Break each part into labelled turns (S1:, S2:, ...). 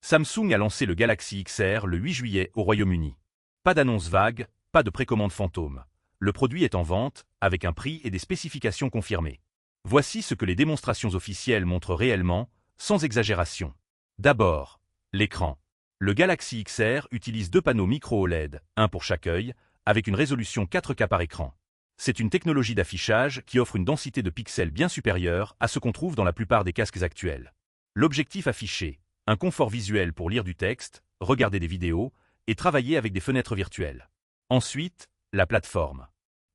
S1: Samsung a lancé le Galaxy XR le 8 juillet au Royaume-Uni. Pas d'annonce vague, pas de précommande fantôme. Le produit est en vente, avec un prix et des spécifications confirmées. Voici ce que les démonstrations officielles montrent réellement, sans exagération. D'abord, l'écran. Le Galaxy XR utilise deux panneaux micro-OLED, un pour chaque œil, avec une résolution 4K par écran. C'est une technologie d'affichage qui offre une densité de pixels bien supérieure à ce qu'on trouve dans la plupart des casques actuels. L'objectif affiché, un confort visuel pour lire du texte, regarder des vidéos et travailler avec des fenêtres virtuelles. Ensuite, la plateforme.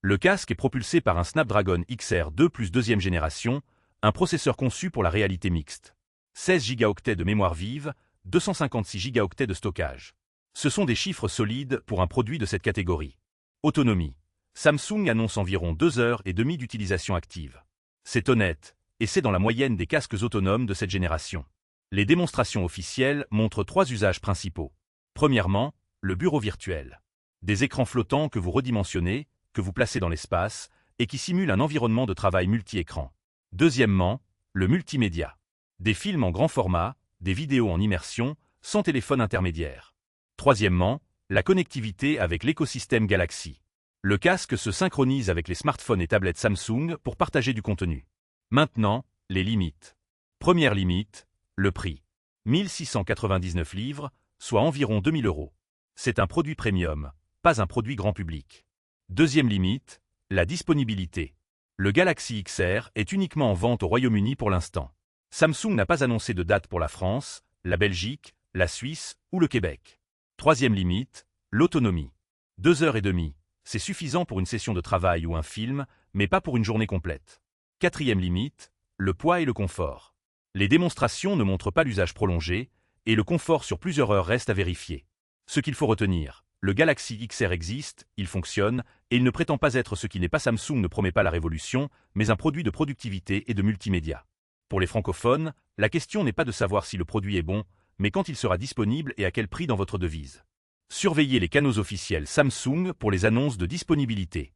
S1: Le casque est propulsé par un Snapdragon XR2 Plus deuxième génération, un processeur conçu pour la réalité mixte. 16 Go de mémoire vive, 256 Go de stockage. Ce sont des chiffres solides pour un produit de cette catégorie. Autonomie. Samsung annonce environ 2 heures et demie d'utilisation active. C'est honnête, et c'est dans la moyenne des casques autonomes de cette génération. Les démonstrations officielles montrent 3 usages principaux. Premièrement, le bureau virtuel. Des écrans flottants que vous redimensionnez, que vous placez dans l'espace, et qui simulent un environnement de travail multi-écran. Deuxièmement, le multimédia. Des films en grand format, des vidéos en immersion, sans téléphone intermédiaire. Troisièmement, la connectivité avec l'écosystème Galaxy. Le casque se synchronise avec les smartphones et tablettes Samsung pour partager du contenu. Maintenant, les limites. Première limite, le prix. 1699 livres, soit environ 2000 €. C'est un produit premium, pas un produit grand public. Deuxième limite, la disponibilité. Le Galaxy XR est uniquement en vente au Royaume-Uni pour l'instant. Samsung n'a pas annoncé de date pour la France, la Belgique, la Suisse ou le Québec. Troisième limite, l'autonomie. 2 heures et demie, c'est suffisant pour une session de travail ou un film, mais pas pour une journée complète. Quatrième limite, le poids et le confort. Les démonstrations ne montrent pas l'usage prolongé, et le confort sur plusieurs heures reste à vérifier. Ce qu'il faut retenir, le Galaxy XR existe, il fonctionne, et il ne prétend pas être ce qui n'est pas Samsung ne promet pas la révolution, mais un produit de productivité et de multimédia. Pour les francophones, la question n'est pas de savoir si le produit est bon, mais quand il sera disponible et à quel prix dans votre devise. Surveillez les canaux officiels Samsung pour les annonces de disponibilité.